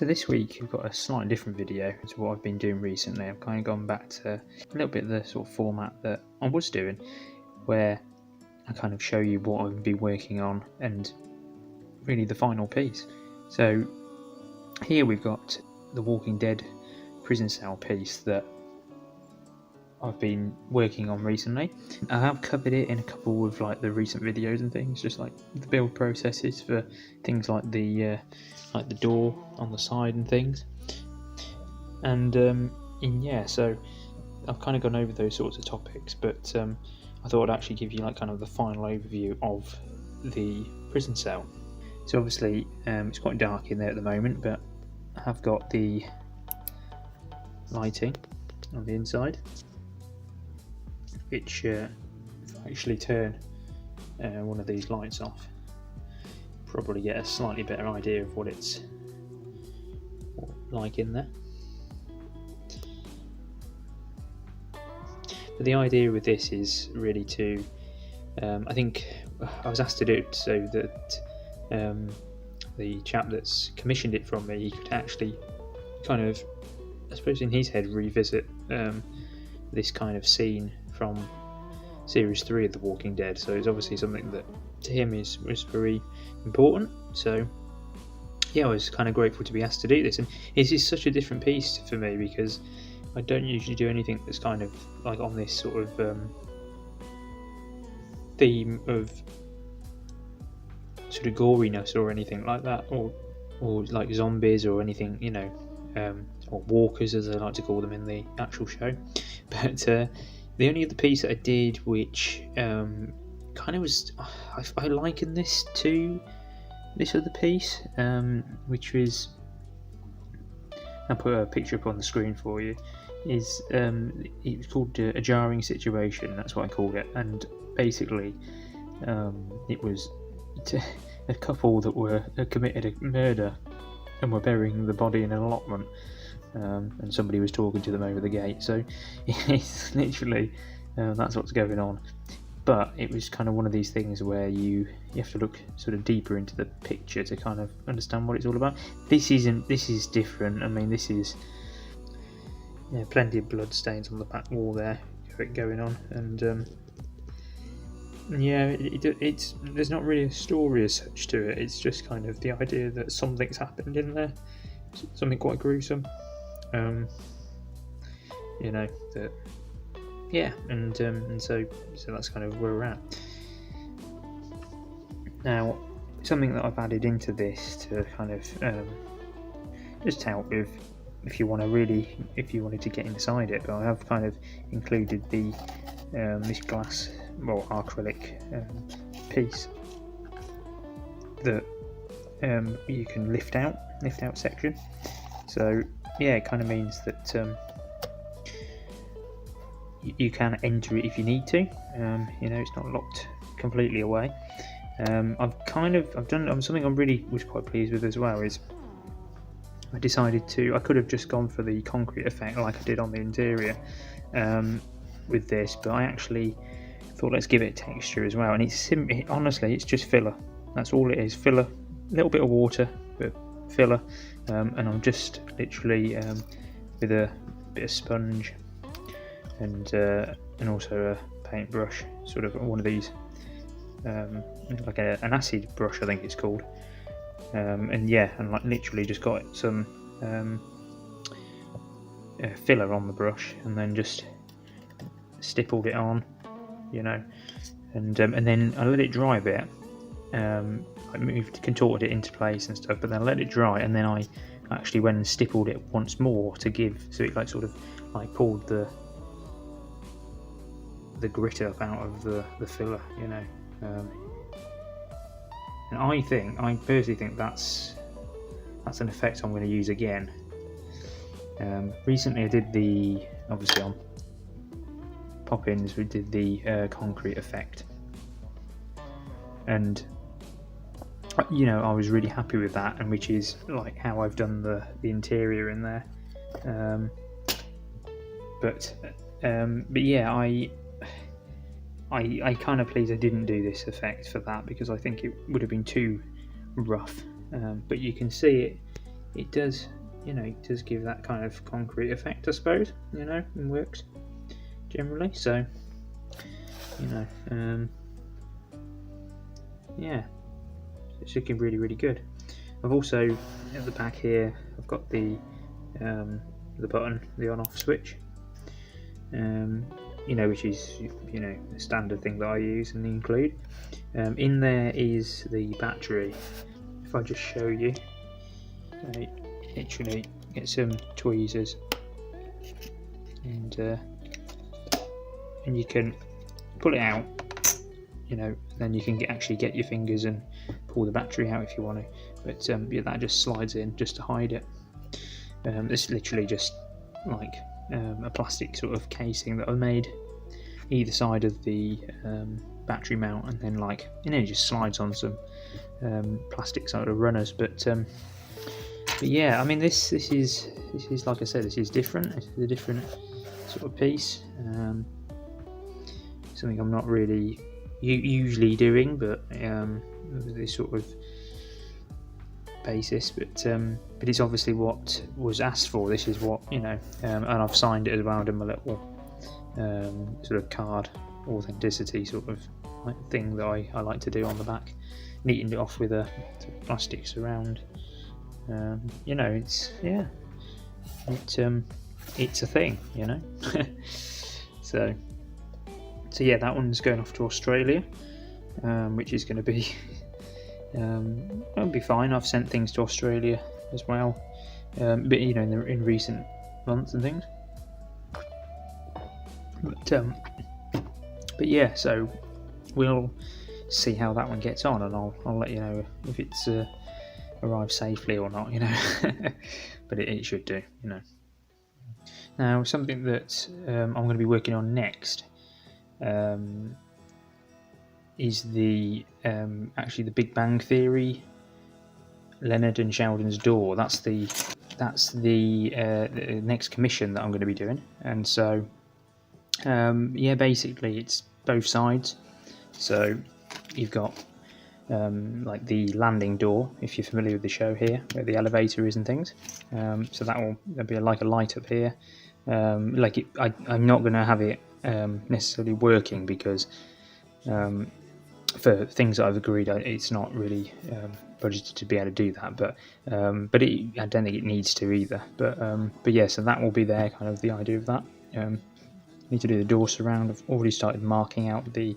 So this week we've got a slightly different video to what I've been doing recently. I've kind of gone back to a little bit of the sort of format that I was doing, where I kind of show you what I've been working on and really the final piece. So here we've got the Walking Dead prison cell piece that I've been working on recently. I have covered it in a couple of like the recent videos and things, just like the build processes for things like the door on the side and things. And so I've kind of gone over those sorts of topics, but I thought I'd actually give you like kind of the final overview of the prison cell. So obviously it's quite dark in there at the moment, but I have got the lighting on the inside, which if I actually turn one of these lights off, probably get a slightly better idea of what it's like in there. But the idea with this is really to, I think I was asked to do it so that the chap that's commissioned it from me, he could actually kind of, I suppose in his head, revisit this kind of scene from series 3 of The Walking Dead. So it's obviously something that to him was very important. So yeah, I was kind of grateful to be asked to do this, and this is such a different piece for me because I don't usually do anything that's kind of like on this sort of theme of sort of goriness or anything like that, or like zombies or anything, you know, or walkers as I like to call them in the actual show. But the only other piece that I did, which kind of was, I liken this to this other piece, which was, I'll put a picture up on the screen for you, is it was called a jarring situation. That's what I called it, and basically it was a couple that were committed a murder and were burying the body in an allotment, and somebody was talking to them over the gate. So it's literally that's what's going on. But it was kind of one of these things where you have to look sort of deeper into the picture to kind of understand what it's all about. This is different. I mean, this is plenty of blood stains on the back wall there going on, and it's there's not really a story as such to it. It's just kind of the idea that something's happened in there, something quite gruesome. And so that's kind of where we're at. Now, something that I've added into this to kind of just help with if you wanted to get inside it, but I have kind of included the this glass, well, acrylic piece that you can lift out section. So yeah, it kind of means that you can enter it if you need to. It's not locked completely away. I've done something I really was quite pleased with as well. Is I decided I could have just gone for the concrete effect like I did on the interior with this, but I actually thought let's give it texture as well. And honestly, it's just filler. That's all it is. Filler, a little bit of water, but filler. And I'm just literally with a bit of sponge and also a paintbrush, sort of one of these, like an acid brush, I think it's called. And like literally just got some filler on the brush, and then just stippled it on, and then I let it dry a bit. I contorted it into place and stuff, but then I let it dry, and then I actually went and stippled it once more so it like sort of like pulled the grit up out of the filler, and I personally think that's an effect I'm going to use again. Recently I did obviously on Pop-Ins we did the concrete effect, and I was really happy with that, and which is like how I've done the interior in there. But yeah, I kind of pleased I didn't do this effect for that, because I think it would have been too rough. But you can see it it does, it does give that kind of concrete effect, I suppose, and works generally. So, yeah, it's looking really, really good. I've also, at the back here, I've got the button, the on-off switch, which is, a standard thing that I use and include. In there is the battery. If I just show you, I literally get some tweezers, and you can pull it out, then you can actually get your fingers and pull the battery out if you want to. But that just slides in just to hide it. It's literally just like a plastic sort of casing that I made either side of the battery mount, and then it just slides on some plastic sort of runners. But yeah, I mean this is like I said, this is different. It's a different sort of piece. Something I'm not really usually doing, but this sort of basis. But it's obviously what was asked for. This is what and I've signed it as well, in my little sort of card authenticity sort of thing that I like to do on the back, neatened it off with a sort of plastic surround. It's it's a thing, so yeah, that one's going off to Australia, which is going to be it'll be fine. I've sent things to Australia as well, but in recent months and things. But yeah, so we'll see how that one gets on, and I'll let you know if it's arrived safely or not, but it should do, Now, something that I'm going to be working on next is the actually the Big Bang Theory, Leonard and Sheldon's door. That's the next commission that I'm going to be doing. And so basically it's both sides. So you've got like the landing door, if you're familiar with the show here, where the elevator is and things. So there'll be like a light up here. I'm not going to have it necessarily working because for things that I've agreed, it's not really budgeted to be able to do that. But I don't think it needs to either. But yeah, so that will be there. Kind of the idea of that. Need to do the door surround. I've already started marking out the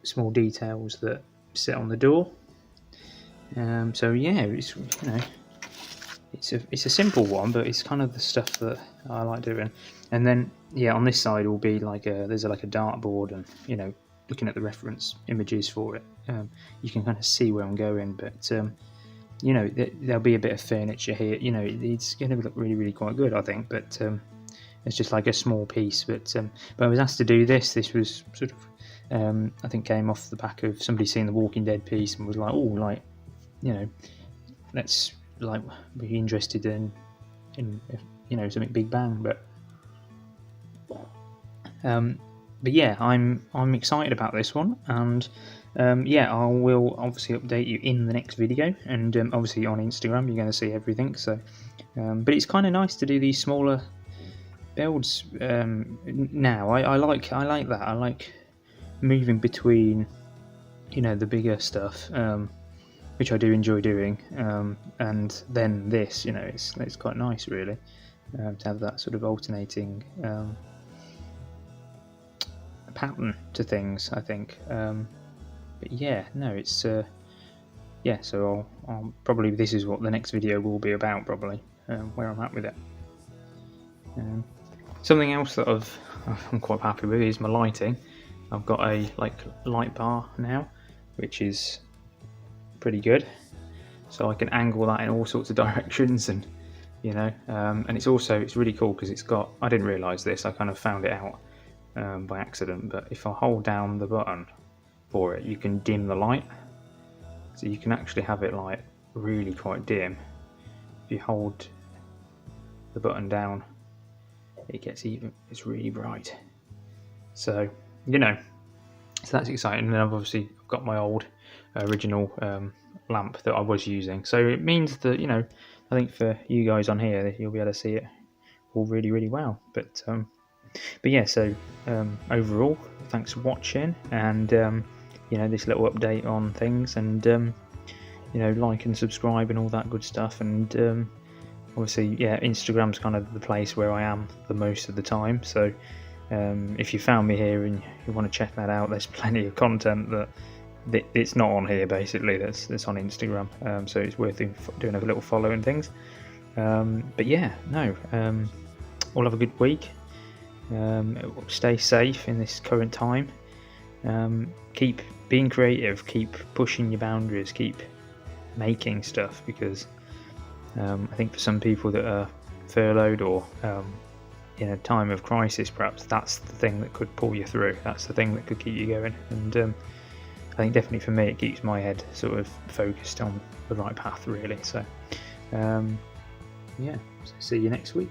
small details that sit on the door. So yeah, it's a simple one, but it's kind of the stuff that I like doing. And then yeah, on this side will be there's like a dartboard, and looking at the reference images for it, you can kind of see where I'm going. But there'll be a bit of furniture here. It's going to look really, really quite good, I think. But it's just like a small piece. But I was asked to do this. This was sort of I think came off the back of somebody seeing the Walking Dead piece and was like, let's be interested in something Big Bang. But yeah, I'm excited about this one, and I will obviously update you in the next video, and obviously on Instagram you're going to see everything. So, but it's kind of nice to do these smaller builds now. I like that. I like moving between the bigger stuff, which I do enjoy doing, and then this. It's quite nice really to have that sort of alternating pattern to things, I think. But yeah, no, it's so I'll probably, this is what the next video will be about, probably, where I'm at with it. Something else that I'm quite happy with is my lighting. I've got a light bar now, which is pretty good, so I can angle that in all sorts of directions, and and it's really cool because it's got, I didn't realise this, I kind of found it out by accident, but if I hold down the button for it, you can dim the light, so you can actually have it really quite dim. If you hold the button down, it's really bright. So So that's exciting. And I've obviously got my old original lamp that I was using. So it means that, I think for you guys on here, you'll be able to see it all really, really well. But yeah, so overall, thanks for watching, and this little update on things, and like and subscribe and all that good stuff. And obviously, yeah, Instagram's kind of the place where I am the most of the time. So if you found me here and you want to check that out, there's plenty of content that it's not on here, basically, that's on Instagram. So it's worth doing a little follow and things. But yeah, no, all have a good week. Stay safe in this current time. Keep being creative, keep pushing your boundaries, keep making stuff, because I think for some people that are furloughed or in a time of crisis, perhaps that's the thing that could pull you through, that's the thing that could keep you going. And I think definitely for me it keeps my head sort of focused on the right path, really. So yeah, see you next week.